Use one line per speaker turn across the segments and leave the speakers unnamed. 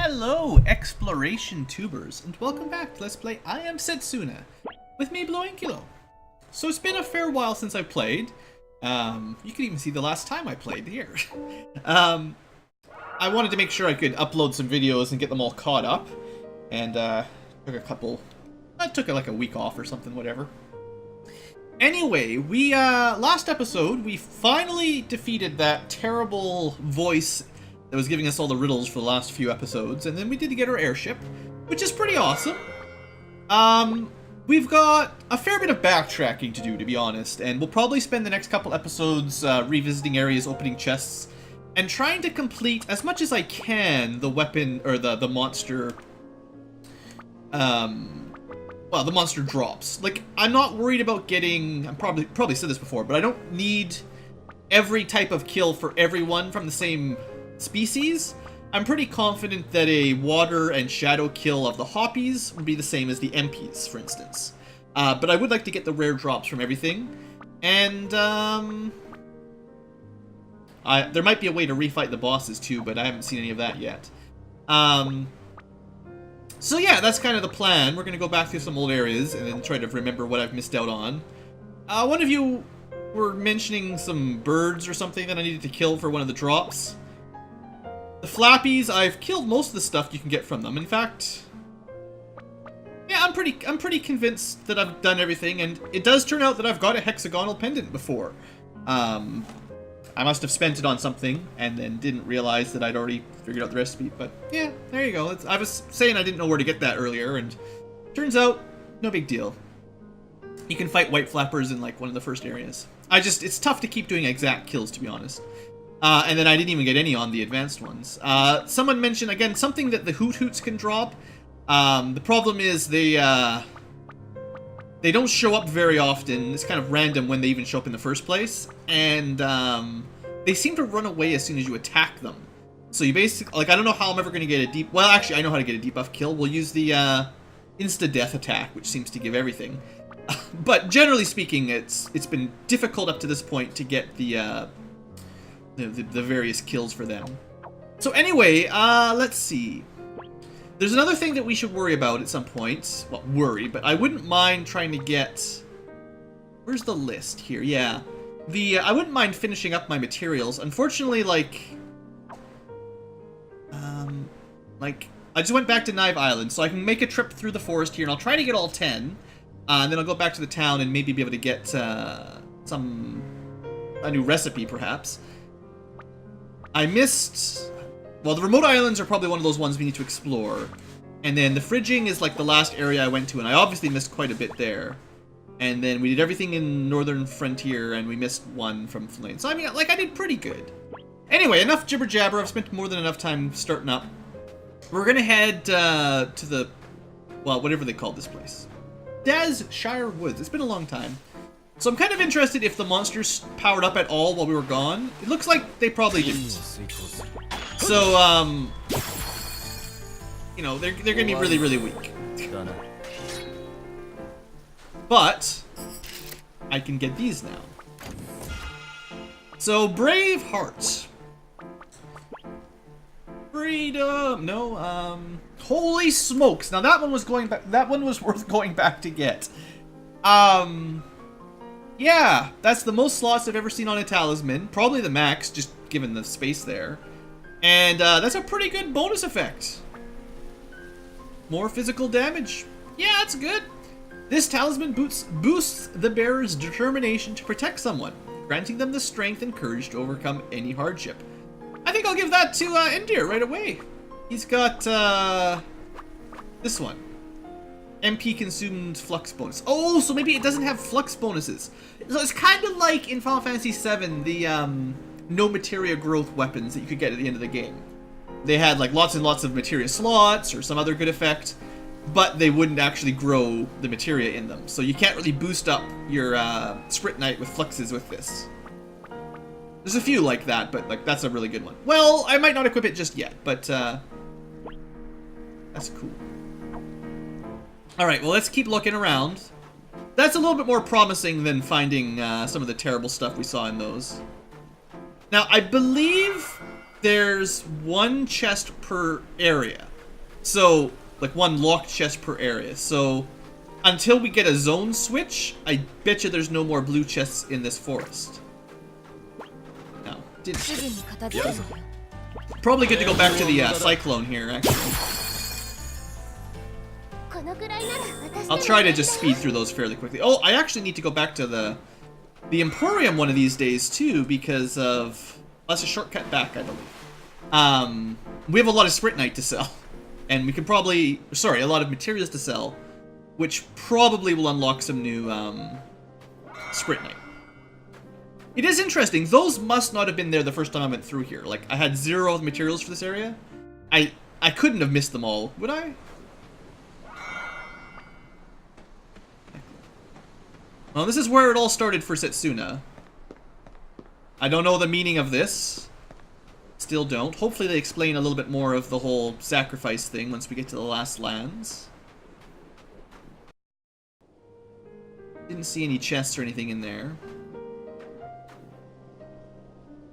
Hello, exploration tubers, and welcome back to Let's Play I Am Setsuna, with me, BlueAnkylo. So it's been a fair while since I played. You can even see the last time I played here. I wanted to make sure I could upload some videos and get them all caught up, and took like a week off or something, whatever. Anyway, last episode, we finally defeated that terrible voice that was giving us all the riddles for the last few episodes, and then we did get our airship, which is pretty awesome. We've got a fair bit of backtracking to do, to be honest, and we'll probably spend the next couple episodes revisiting areas, opening chests, and trying to complete as much as I can the weapon, or the monster, well, the monster drops. Like, I'm not worried about getting, I've probably said this before, but I don't need every type of kill for everyone from the same species. I'm pretty confident that a water and shadow kill of the Hoppies would be the same as the MPs, for instance. But I would like to get the rare drops from everything. And, there might be a way to refight the bosses too, but I haven't seen any of that yet. So yeah, that's kind of the plan. We're going to go back through some old areas and then try to remember what I've missed out on. One of you were mentioning some birds or something that I needed to kill for one of the drops. The flappies, I've killed most of the stuff you can get from them. In fact, yeah, I'm pretty convinced that I've done everything, and it does turn out that I've got a hexagonal pendant before. I must have spent it on something and then didn't realize that I'd already figured out the recipe, but yeah, there you go. I was saying I didn't know where to get that earlier, and turns out, no big deal. You can fight white flappers in like one of the first areas. It's tough to keep doing exact kills, to be honest. And then I didn't even get any on the advanced ones. Someone mentioned, again, something that the Hoot Hoots can drop. The problem is they don't show up very often. It's kind of random when they even show up in the first place. And they seem to run away as soon as you attack them. So you basically, like, I don't know how I'm ever going to get a deep... Well, actually, I know how to get a debuff kill. We'll use the insta-death attack, which seems to give everything. But generally speaking, it's been difficult up to this point to get the various kills for them. So anyway, let's see. There's another thing that we should worry about at some point. Well, worry, but I wouldn't mind trying to get... Where's the list here? Yeah. I wouldn't mind finishing up my materials. Unfortunately, I just went back to Knive Island, so I can make a trip through the forest here, and I'll try to get all 10. And then I'll go back to the town and maybe be able to get a new recipe, perhaps. I missed... Well, the remote islands are probably one of those ones we need to explore. And then the fridging is like the last area I went to, and I obviously missed quite a bit there. And then we did everything in Northern Frontier, and we missed one from Flame. So, I mean, like, I did pretty good. Anyway, enough jibber-jabber. I've spent more than enough time starting up. We're gonna head to the... Well, whatever they called this place. Shire Woods. It's been a long time. So I'm kind of interested if the monsters powered up at all while we were gone. It looks like they probably didn't. So, you know, they're gonna be really, really weak. But I can get these now. So, Brave Heart. Freedom. No, holy smokes. Now that one was going back. That one was worth going back to get. Yeah, that's the most slots I've ever seen on a talisman. Probably the max, just given the space there. And that's a pretty good bonus effect. More physical damage. Yeah, that's good. This talisman boosts the bearer's determination to protect someone, granting them the strength and courage to overcome any hardship. I think I'll give that to Indir right away. He's got this one. MP consumed flux bonus. Oh, so maybe it doesn't have flux bonuses. So it's kind of like in Final Fantasy VII, the no materia growth weapons that you could get at the end of the game. They had like lots and lots of materia slots or some other good effect, but they wouldn't actually grow the materia in them. So you can't really boost up your Spritnite with fluxes with this. There's a few like that, but like that's a really good one. Well, I might not equip it just yet, but that's cool. Alright, well, let's keep looking around. That's a little bit more promising than finding some of the terrible stuff we saw in those. Now, I believe there's one chest per area. So, like, one locked chest per area. So, until we get a zone switch, I bet you there's no more blue chests in this forest. No, didn't. Probably good to go back to the cyclone here, actually. I'll try to just speed through those fairly quickly. Oh, I actually need to go back to the Emporium one of these days, too, because of... That's a shortcut back, I believe. We have a lot of Sprint to sell. And we can probably... Sorry, a lot of materials to sell, which probably will unlock some new Sprint. It is interesting. Those must not have been there the first time I went through here. Like, I had 0 materials for this area. I couldn't have missed them all, would I? Well, this is where it all started for Setsuna. I don't know the meaning of this. Still don't. Hopefully they explain a little bit more of the whole sacrifice thing once we get to the last lands. Didn't see any chests or anything in there.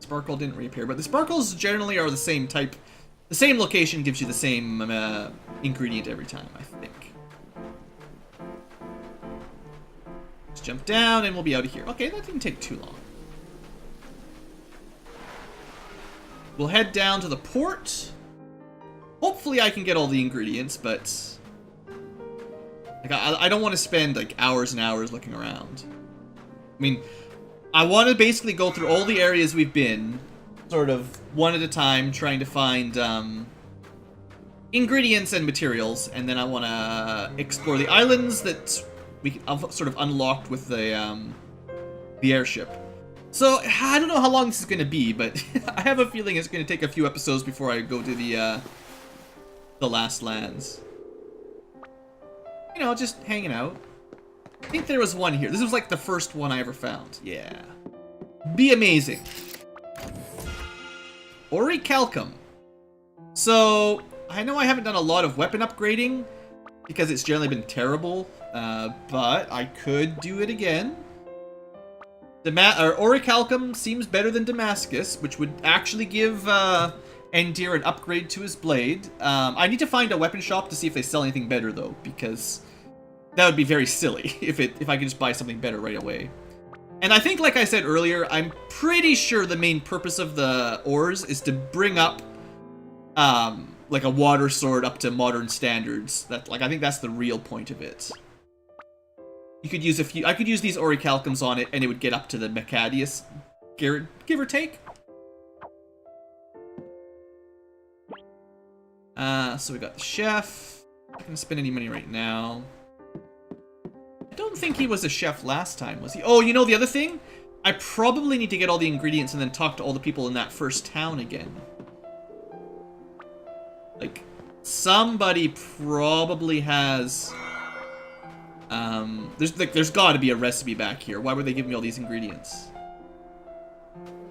Sparkle didn't reappear, but the sparkles generally are the same type. The same location gives you the same ingredient every time, I think. Let's jump down and we'll be out of here. Okay, that didn't take too long. We'll head down to the port. Hopefully I can get all the ingredients, but... Like, I don't want to spend, like, hours and hours looking around. I mean, I want to basically go through all the areas we've been, sort of, one at a time, trying to find, ingredients and materials, and then I want to explore the islands that I've sort of unlocked with the airship. So, I don't know how long this is going to be, but I have a feeling it's going to take a few episodes before I go to the last lands. You know, just hanging out. I think there was one here. This was like the first one I ever found. Yeah. Be amazing. Orichalcum. So, I know I haven't done a lot of weapon upgrading because it's generally been terrible, but I could do it again. Orichalcum seems better than Damascus, which would actually give Endir an upgrade to his blade. I need to find a weapon shop to see if they sell anything better, though, because that would be very silly if I could just buy something better right away. And I think, like I said earlier, I'm pretty sure the main purpose of the ores is to bring up, like a water sword up to modern standards. I think that's the real point of it. You could use I could use these Orichalcums on it, and it would get up to the Macadius, give or take. So we got the chef. I'm not gonna spend any money right now. I don't think he was a chef last time, was he? Oh, you know the other thing? I probably need to get all the ingredients and then talk to all the people in that first town again. Like, somebody probably has... there's gotta be a recipe back here. Why would they give me all these ingredients?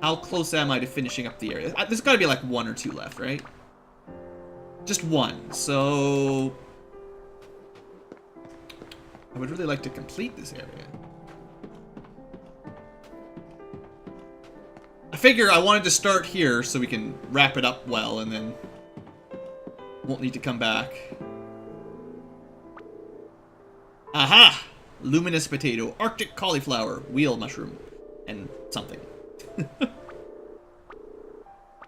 How close am I to finishing up the area? There's gotta be like 1 or 2 left, right? Just 1, so... I would really like to complete this area. I figure I wanted to start here so we can wrap it up well and then won't need to come back. Aha! Luminous potato, Arctic cauliflower, wheel mushroom, and something.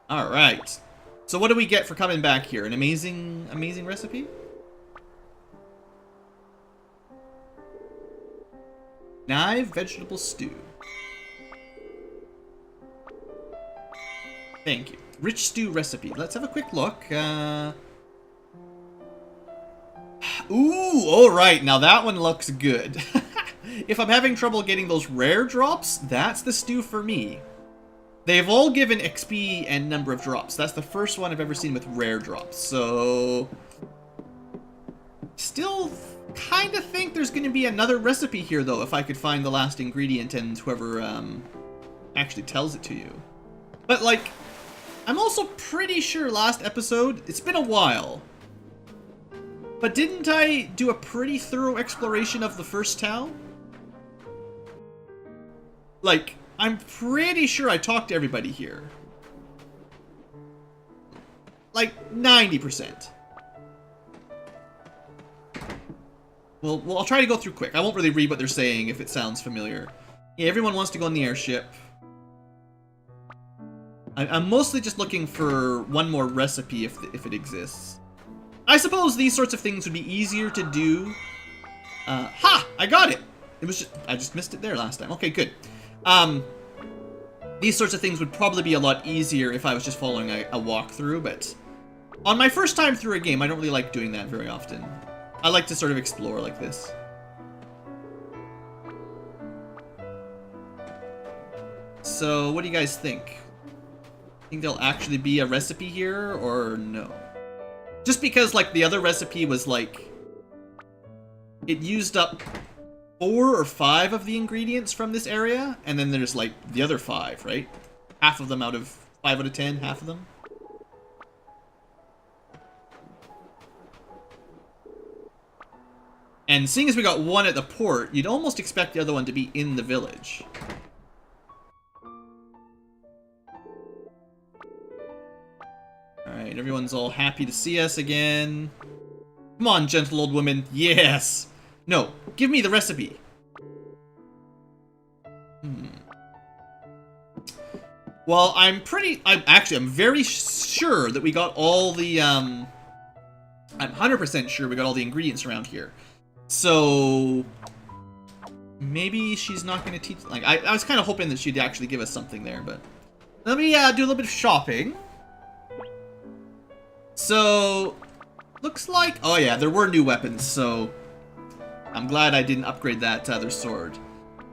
Alright. So what do we get for coming back here? An amazing recipe? Knive vegetable stew. Thank you. Rich stew recipe. Let's have a quick look. Ooh, alright. Now that one looks good. If I'm having trouble getting those rare drops, that's the stew for me. They've all given XP and number of drops. That's the first one I've ever seen with rare drops. So... Still kind of think there's going to be another recipe here, though, if I could find the last ingredient and whoever actually tells it to you. But, like, I'm also pretty sure last episode, it's been a while, but didn't I do a pretty thorough exploration of the first town? Like, I'm pretty sure I talked to everybody here. Like, 90%. Well, I'll try to go through quick. I won't really read what they're saying if it sounds familiar. Yeah, everyone wants to go on the airship. I'm mostly just looking for one more recipe if it exists. I suppose these sorts of things would be easier to do. Ha! I got it! It was I just missed it there last time. Okay, good. These sorts of things would probably be a lot easier if I was just following a walkthrough, but on my first time through a game, I don't really like doing that very often. I like to sort of explore like this. So, what do you guys think? Think there'll actually be a recipe here, or no? Just because, like, the other recipe was, like, it used up 4 or 5 of the ingredients from this area, and then there's, like, the other 5, right? Half of them out of 5 out of 10, half of them. And seeing as we got one at the port, you'd almost expect the other one to be in the village. Alright, everyone's all happy to see us again. Come on, gentle old woman. Yes! No, give me the recipe. Well, I'm very sure that we got all the, I'm 100% sure we got all the ingredients around here. So, maybe she's not going to teach, like, I was kind of hoping that she'd actually give us something there, but let me, do a little bit of shopping. So, looks like, oh yeah, there were new weapons, so I'm glad I didn't upgrade that other sword.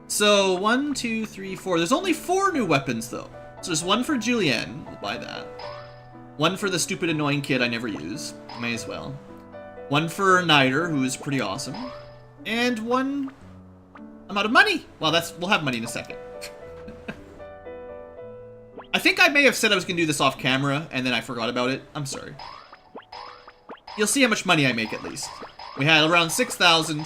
So, 1, 2, 3, 4, there's only 4 new weapons, though. So there's one for Julienne, we'll buy that. One for the stupid annoying kid I never use, may as well. One for Niter, who is pretty awesome. And one... I'm out of money! Well, we'll have money in a second. I think I may have said I was going to do this off camera, and then I forgot about it. I'm sorry. You'll see how much money I make, at least. We had around 6,000,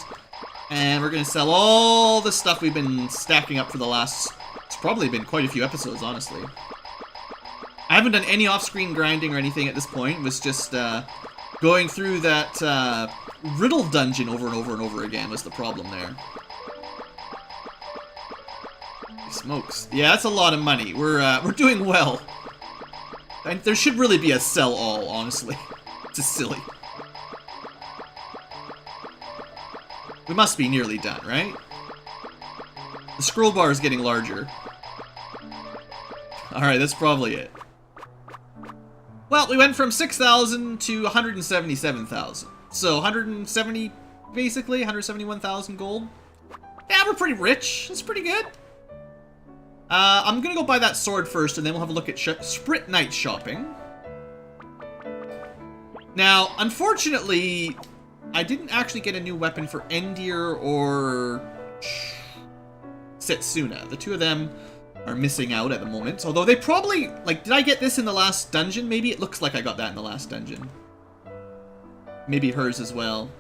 and we're going to sell all the stuff we've been stacking up for the last... It's probably been quite a few episodes, honestly. I haven't done any off-screen grinding or anything at this point. It was just going through that riddle dungeon over and over and over again was the problem there. Smokes. Yeah, that's a lot of money. We're doing well. And there should really be a sell all, honestly. It's just silly. We must be nearly done, right? The scroll bar is getting larger. Alright, that's probably it. Well, we went from 6,000 to 177,000. So 170, basically, 171,000 gold. Yeah, we're pretty rich. That's pretty good. I'm gonna go buy that sword first, and then we'll have a look at Sprit Knight shopping. Now, unfortunately, I didn't actually get a new weapon for Endir or Setsuna. The two of them are missing out at the moment. Although they probably... Like, did I get this in the last dungeon? Maybe it looks like I got that in the last dungeon. Maybe hers as well.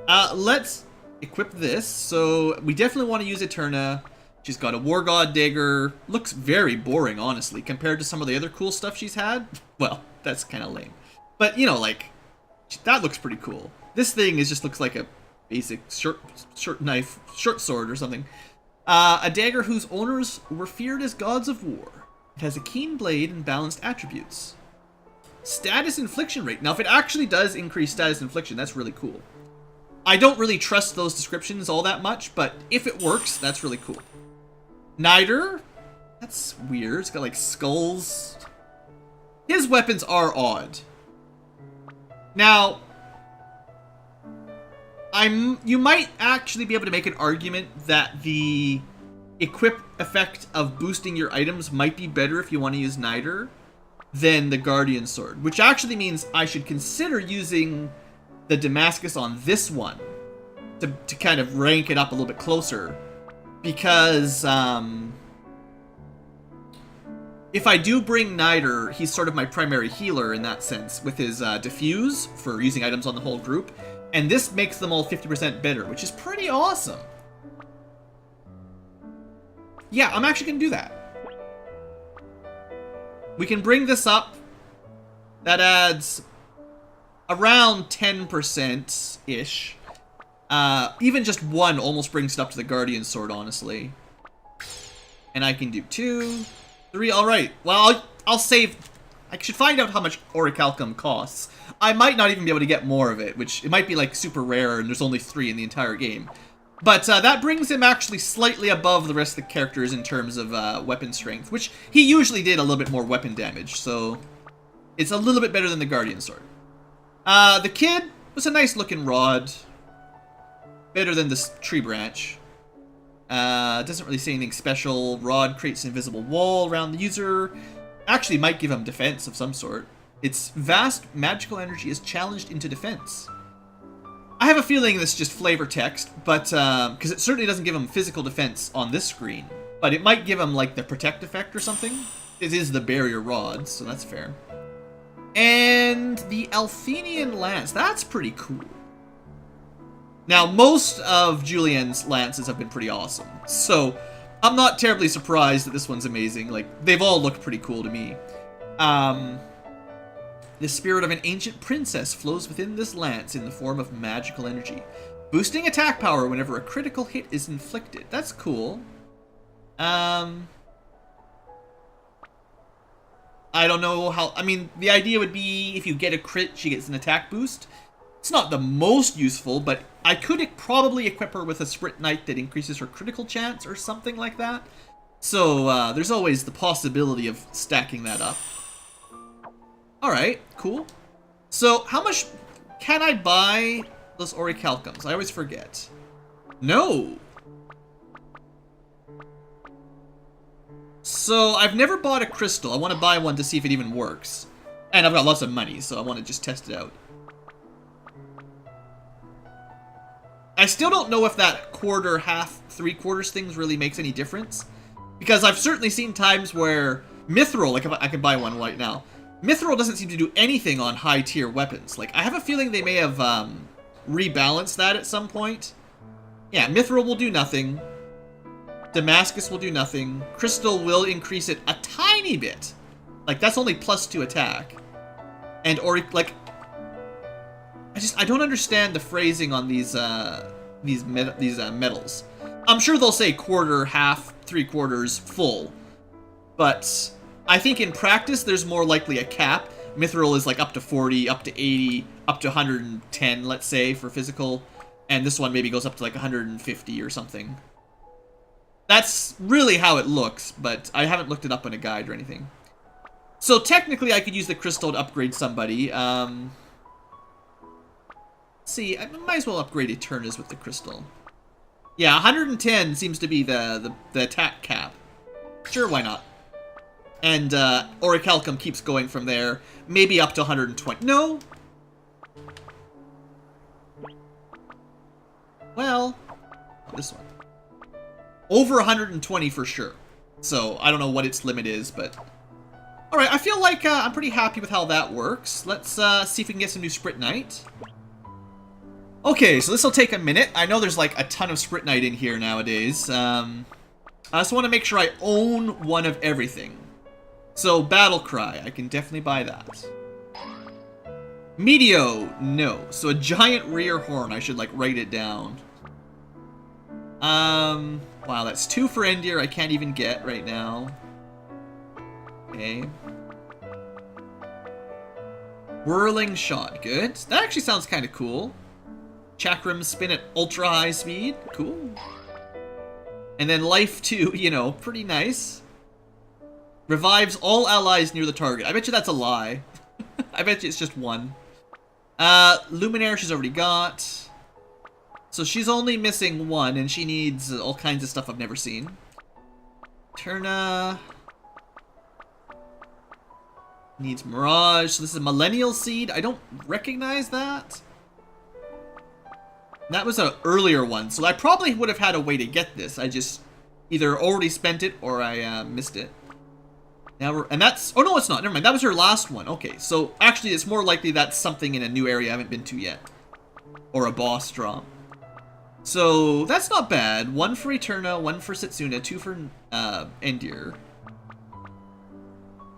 Let's equip this. So, we definitely want to use Eterna. She's got a War God dagger. Looks very boring, honestly, compared to some of the other cool stuff she's had. Well, that's kind of lame. But, you know, like, that looks pretty cool. This thing just looks like a basic short sword or something. A dagger whose owners were feared as gods of war. It has a keen blade and balanced attributes. Status infliction rate. Now, if it actually does increase status infliction, that's really cool. I don't really trust those descriptions all that much, but if it works, that's really cool. Niter. That's weird. It's got, like, skulls. His weapons are odd. Now, you might actually be able to make an argument that the equip effect of boosting your items might be better if you want to use Niter than the Guardian Sword, which actually means I should consider using the Damascus on this one to kind of rank it up a little bit closer, because if I do bring Niter, he's sort of my primary healer in that sense, with his diffuse for using items on the whole group. And this makes them all 50% better, which is pretty awesome. Yeah, I'm actually going to do that. We can bring this up. That adds around 10%-ish. Even just one almost brings it up to the Guardian Sword, honestly. And I can do 2, 3. Alright, well, I'll save... I should find out how much orichalcum costs. I might not even be able to get more of it, which it might be like super rare and there's only 3 in the entire game. But that brings him actually slightly above the rest of the characters in terms of weapon strength, which he usually did a little bit more weapon damage, so it's a little bit better than the Guardian Sword. The kid was a nice looking rod. Better than this tree branch. Doesn't really say anything special. Rod creates an invisible wall around the user. Actually might give him defense of some sort. Its vast magical energy is challenged into defense. I have a feeling this is just flavor text, but because it certainly doesn't give him physical defense on this screen. But it might give him like the protect effect or something. It is the barrier rod, so that's fair. And the Althenian lance, that's pretty cool. Now, most of Julian's lances have been pretty awesome, so I'm not terribly surprised that this one's amazing. Like, they've all looked pretty cool to me. The spirit of an ancient princess flows within this lance in the form of magical energy, boosting attack power whenever a critical hit is inflicted. That's cool. I don't know how... I mean, the idea would be if you get a crit, she gets an attack boost. It's not the most useful, but I could probably equip her with a Sprint Knight that increases her critical chance or something like that. So there's always the possibility of stacking that up. Alright, cool. So how much can I buy those orichalcums? I always forget. No! So I've never bought a crystal. I want to buy one to see if it even works. And I've got lots of money, so I want to just test it out. I still don't know if that quarter, half, 3/4 things really makes any difference. Because I've certainly seen times where Mithril, like I can buy one right now. Mithril doesn't seem to do anything on high tier weapons. Like, I have a feeling they may have rebalanced that at some point. Yeah, Mithril will do nothing. Damascus will do nothing. Crystal will increase it a tiny bit. Like, that's only +2 attack. And like, I don't understand the phrasing on these metals. I'm sure they'll say quarter, half, 3/4, full. But I think in practice there's more likely a cap. Mithril is like up to 40, up to 80, up to 110, let's say, for physical. And this one maybe goes up to like 150 or something. That's really how it looks, but I haven't looked it up in a guide or anything. So technically I could use the crystal to upgrade somebody. Let's see, I might as well upgrade Eternas with the crystal. Yeah, 110 seems to be the attack cap. Sure, why not? And orichalcum keeps going from there. Maybe up to 120. No! Well, this one. Over 120 for sure. So, I don't know what its limit is, but... Alright, I feel like I'm pretty happy with how that works. Let's see if we can get some new Sprint Knight. Okay, so this will take a minute. I know there's like a ton of Sprint Knight in here nowadays. I just want to make sure I own one of everything. So, Battle Cry, I can definitely buy that. Meteo, no. So a giant rear horn, I should like write it down. Wow, that's 2 for Endir I can't even get right now. Okay. Whirling Shot, good. That actually sounds kind of cool. Chakram spin at ultra high speed, cool. And then Life 2, you know, pretty nice. Revives all allies near the target. I bet you that's a lie. I bet you it's just 1. Luminaire she's already got. So she's only missing 1, and she needs all kinds of stuff I've never seen. Turna needs Mirage. So this is a Millennial Seed. I don't recognize that. That was an earlier one, so I probably would have had a way to get this. I just either already spent it or I missed it. Now and that's... Oh, no, it's not. Never mind. That was her last one. Okay, so actually it's more likely that's something in a new area I haven't been to yet. Or a boss drop. So, that's not bad. 1 for Eterna, 1 for Setsuna, 2 for Endir.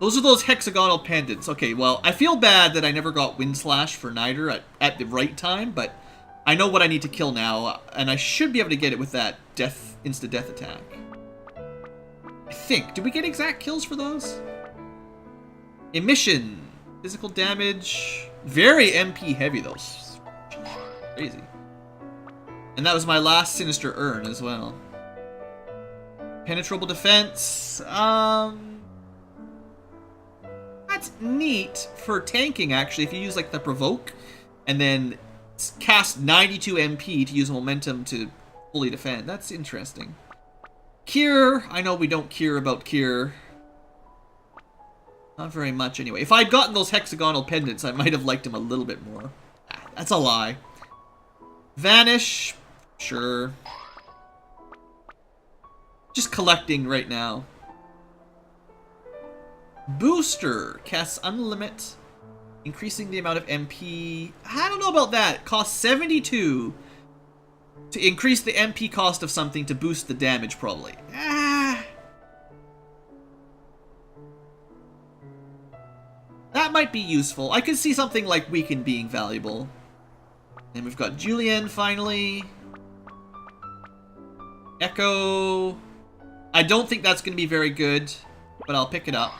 Those are those hexagonal pendants. Okay, well, I feel bad that I never got Wind Slash for Nidor at the right time, but I know what I need to kill now, and I should be able to get it with that insta-death attack. I think. Did we get exact kills for those? Emission. Physical damage. Very MP heavy, though. Crazy. And that was my last Sinister Urn as well. Penetrable defense. That's neat for tanking, actually, if you use, like, the Provoke, and then cast 92 MP to use momentum to fully defend. That's interesting. Cure. I know we don't cure about cure. Not very much, anyway. If I'd gotten those hexagonal pendants, I might have liked him a little bit more. That's a lie. Vanish. Sure. Just collecting right now. Booster. Casts unlimit. Increasing the amount of MP. I don't know about that. Costs 72 to increase the MP cost of something to boost the damage, probably. That might be useful. I could see something like Weaken being valuable. And we've got Julian, finally. Echo. I don't think that's going to be very good, but I'll pick it up.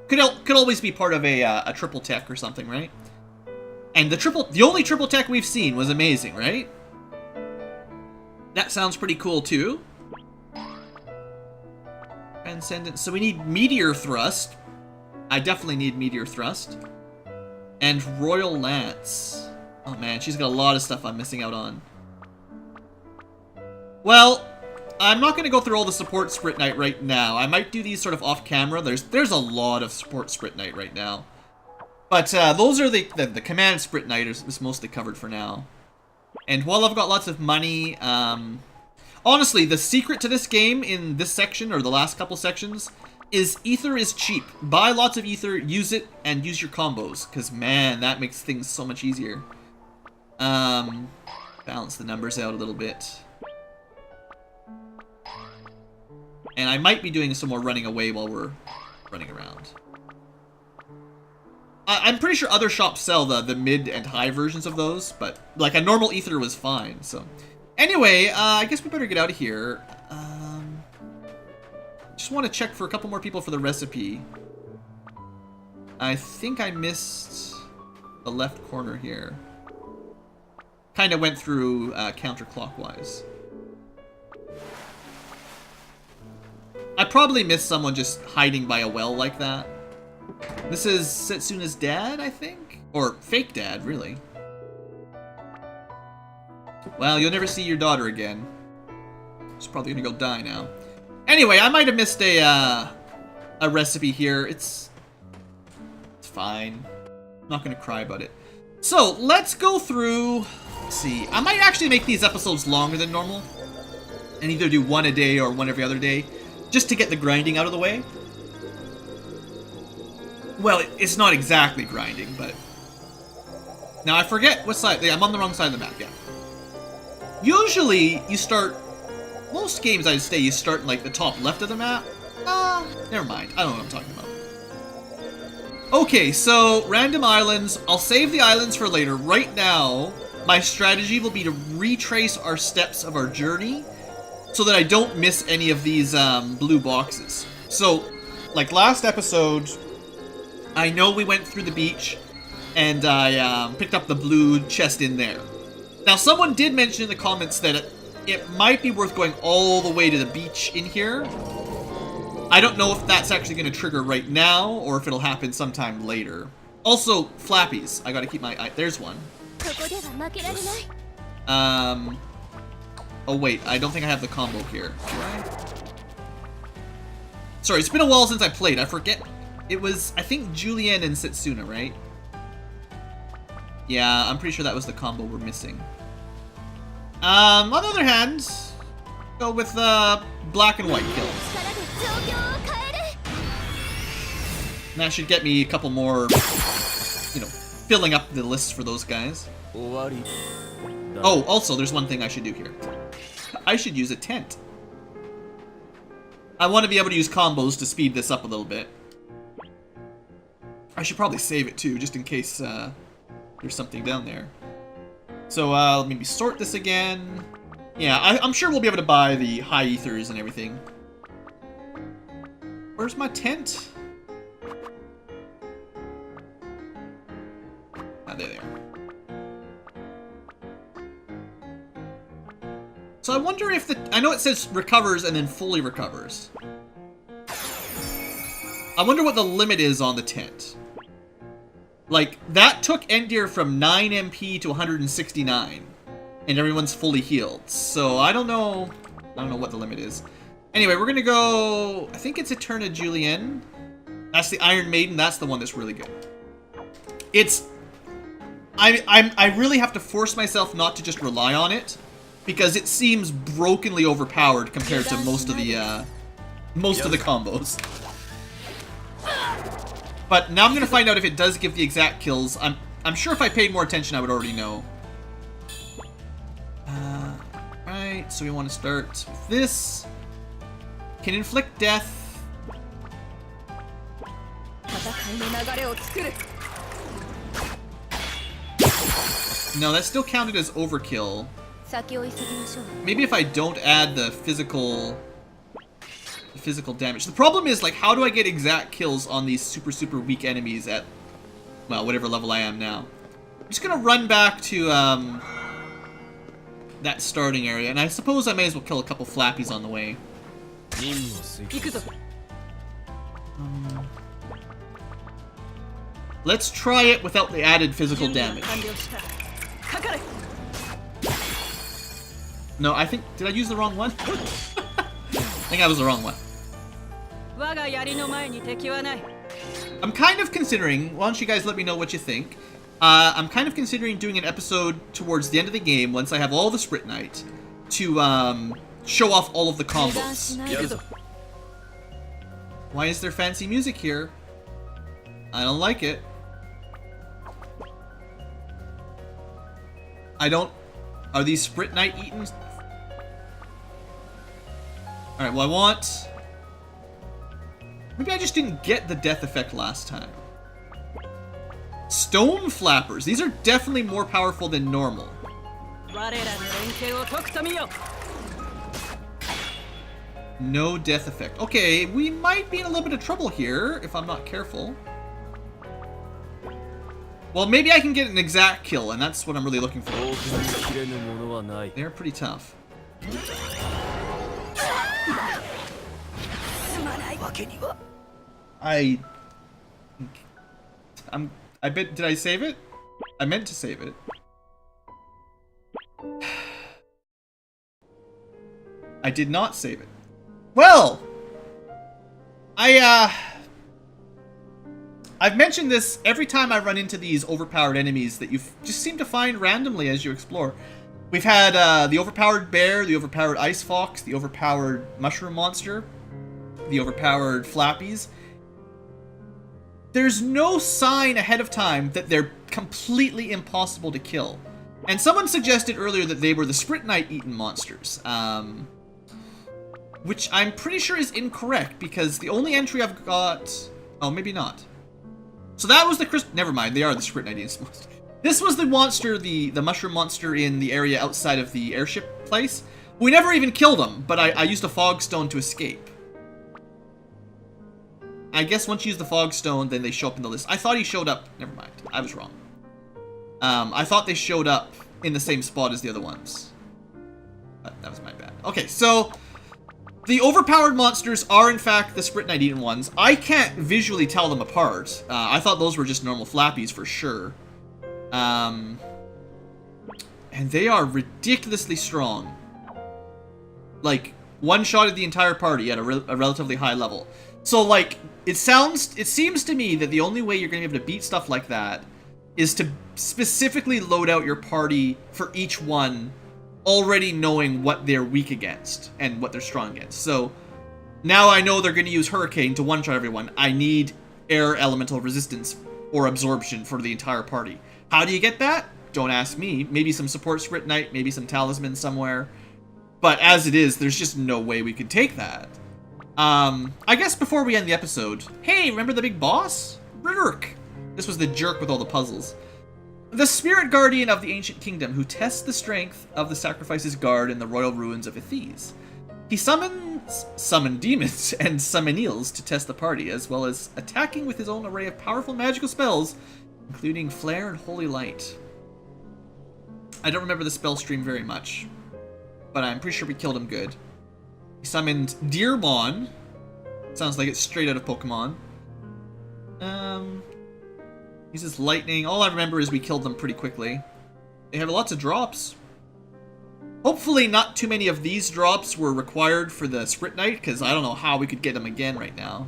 Could always be part of a triple tech or something, right? And the only triple tech we've seen was amazing, right? That sounds pretty cool too. Transcendent. So we need Meteor Thrust. I definitely need Meteor Thrust. And Royal Lance. Oh man, she's got a lot of stuff I'm missing out on. Well, I'm not going to go through all the support Sprint Knight right now. I might do these sort of off camera. There's a lot of support Sprint Knight right now. But those are the command Sprint Knight is mostly covered for now. And while I've got lots of money, honestly, the secret to this game in this section, or the last couple sections, is ether is cheap. Buy lots of ether, use it, and use your combos. Because, man, that makes things so much easier. Balance the numbers out a little bit. And I might be doing some more running away while we're running around. I'm pretty sure other shops sell the mid and high versions of those, but like a normal ether was fine, so. Anyway, I guess we better get out of here. Just want to check for a couple more people for the recipe. I think I missed the left corner here. Kind of went through counterclockwise. I probably missed someone just hiding by a well like that. This is Setsuna's dad, I think? Or fake dad, really. Well, you'll never see your daughter again. She's probably gonna go die now. Anyway, I might have missed a recipe here. It's fine. I'm not gonna cry about it. So, let's go through... Let's see. I might actually make these episodes longer than normal. And either do one a day or one every other day. Just to get the grinding out of the way. Well, it's not exactly grinding, but... Now, I forget what side... I'm on the wrong side of the map, yeah. Usually, you start... Most games, I'd say, you start in, like, the top left of the map. Never mind. I don't know what I'm talking about. Okay, so, random islands. I'll save the islands for later. Right now, my strategy will be to retrace our steps of our journey so that I don't miss any of these blue boxes. So, like last episode, I know we went through the beach, and I picked up the blue chest in there. Now, someone did mention in the comments that it might be worth going all the way to the beach in here. I don't know if that's actually going to trigger right now, or if it'll happen sometime later. Also, flappies. I gotta keep my eye... There's one. Oh wait, I don't think I have the combo here. Do I? Sorry, it's been a while since I played. I forget. It was, I think, Julian and Setsuna, right? Yeah, I'm pretty sure that was the combo we're missing. On the other hand, go with black and white kills. And that should get me a couple more, you know, filling up the list for those guys. Oh, also, there's one thing I should do here. I should use a tent. I want to be able to use combos to speed this up a little bit. I should probably save it too, just in case there's something down there. So let me sort this again. Yeah, I'm sure we'll be able to buy the high ethers and everything. Where's my tent? Ah, there they are. So I wonder if I know it says recovers and then fully recovers. I wonder what the limit is on the tent. Like, that took Endir from 9 MP to 169. And everyone's fully healed. So I don't know what the limit is. Anyway, we're gonna go, I think it's Eterna Julienne. That's the Iron Maiden, that's the one that's really good. I really have to force myself not to just rely on it, because it seems brokenly overpowered compared to most of the combos. But now I'm gonna find out if it does give the exact kills. I'm sure if I paid more attention I would already know. Right, so we want to start with this. Can inflict death. No, that's still counted as overkill. Maybe if I don't add the physical damage. The problem is, like, how do I get exact kills on these super weak enemies at, well, whatever level I am now? I'm just gonna run back to that starting area, and I suppose I may as well kill a couple flappies on the way. Let's try it without the added physical damage. No, I think... Did I use the wrong one? I think I was the wrong one. I'm kind of considering... Why don't you guys let me know what you think? I'm kind of considering doing an episode towards the end of the game, once I have all the Sprite Knight, to show off all of the combos. Why is there fancy music here? I don't like it. Are these Sprite Knight eaten? Alright, well I want... Maybe I just didn't get the death effect last time. Stone Flappers. These are definitely more powerful than normal. No death effect. Okay, we might be in a little bit of trouble here if I'm not careful. Well, maybe I can get an exact kill, and that's what I'm really looking for. They're pretty tough. I bet, did I save it? I meant to save it. I did not save it. Well! I've mentioned this every time I run into these overpowered enemies that you just seem to find randomly as you explore. We've had the overpowered bear, the overpowered ice fox, the overpowered mushroom monster, the overpowered flappies. There's no sign ahead of time that they're completely impossible to kill. And someone suggested earlier that they were the Sprite Knight eaten monsters. Which I'm pretty sure is incorrect, because the only entry I've got... Oh, maybe not. So that was the never mind, they are the Sprite Knight eaten monsters. This was the monster, the mushroom monster in the area outside of the airship place. We never even killed him, but I used a fog stone to escape. I guess once you use the fog stone, then they show up in the list. I thought he showed up. Never mind. I was wrong. I thought they showed up in the same spot as the other ones. But that was my bad. Okay, so the overpowered monsters are in fact the Sprite Knight eaten ones. I can't visually tell them apart. I thought those were just normal flappies for sure. And they are ridiculously strong. Like, one-shotted the entire party at a relatively high level. So, like, it seems to me that the only way you're going to be able to beat stuff like that is to specifically load out your party for each one, already knowing what they're weak against and what they're strong against. So, now I know they're going to use Hurricane to one-shot everyone. I need Air Elemental Resistance or Absorption for the entire party. How do you get that? Don't ask me. Maybe some support Sprite Knight, maybe some Talisman somewhere. But as it is, there's just no way we could take that. I guess before we end the episode, hey, remember the big boss? Riderick. This was the jerk with all the puzzles. The spirit guardian of the ancient kingdom who tests the strength of the sacrifice's guard in the royal ruins of Ethese. He summoned demons and summonials to test the party, as well as attacking with his own array of powerful magical spells, including Flare and Holy Light. I don't remember the spell stream very much, but I'm pretty sure we killed him good. He summoned Deermon. Sounds like it's straight out of Pokemon. Uses lightning. All I remember is we killed them pretty quickly. They have lots of drops. Hopefully not too many of these drops were required for the Sprint Knight, because I don't know how we could get them again right now.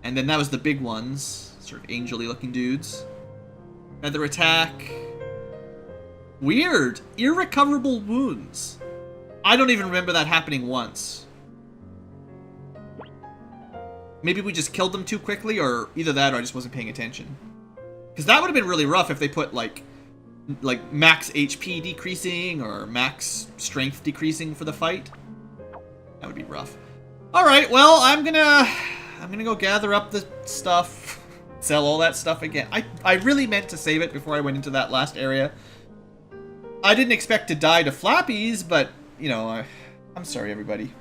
And then that was the big ones. Sort of angel-y looking dudes. Feather attack. Weird. Irrecoverable wounds. I don't even remember that happening once. Maybe we just killed them too quickly, or either that or I just wasn't paying attention. Because that would have been really rough if they put, like max HP decreasing or max strength decreasing for the fight. That would be rough. Alright, well, I'm gonna go gather up the stuff, sell all that stuff again. I really meant to save it before I went into that last area. I didn't expect to die to flappies, but, you know, I'm sorry, everybody.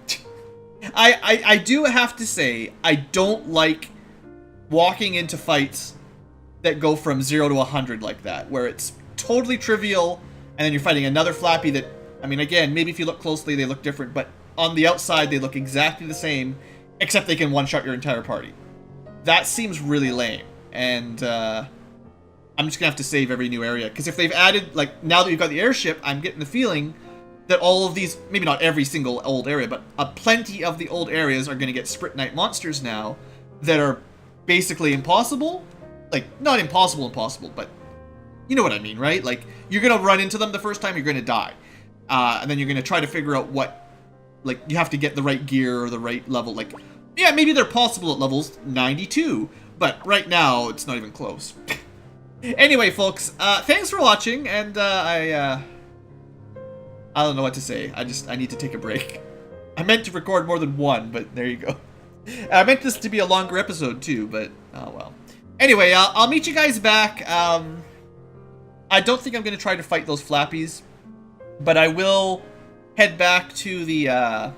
I do have to say, I don't like walking into fights that go from 0 to 100 like that, where it's totally trivial, and then you're fighting another flappy that, I mean, again, maybe if you look closely, they look different, but on the outside, they look exactly the same, except they can one-shot your entire party. That seems really lame, and I'm just gonna have to save every new area, because if they've added, like, now that you've got the airship, I'm getting the feeling that all of these, maybe not every single old area, but plenty of the old areas are gonna get Sprint Knight monsters now that are basically impossible. Like, not impossible, but you know what I mean, right? Like, you're gonna run into them the first time, you're gonna die. And then you're gonna try to figure out what, like, you have to get the right gear or the right level. Like, yeah, maybe they're possible at levels 92, but right now, it's not even close. Anyway, folks, thanks for watching, and I don't know what to say. I need to take a break. I meant to record more than one, but there you go. I meant this to be a longer episode, too, but, oh well. Anyway, I'll meet you guys back. I don't think I'm going to try to fight those flappies, but I will head back to the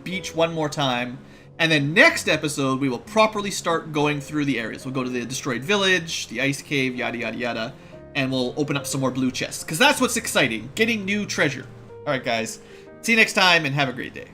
beach one more time, and then next episode we will properly start going through the areas. We'll go to the destroyed village, the ice cave, yada yada yada, and we'll open up some more blue chests, because that's what's exciting, getting new treasure. Alright guys, see you next time, and have a great day.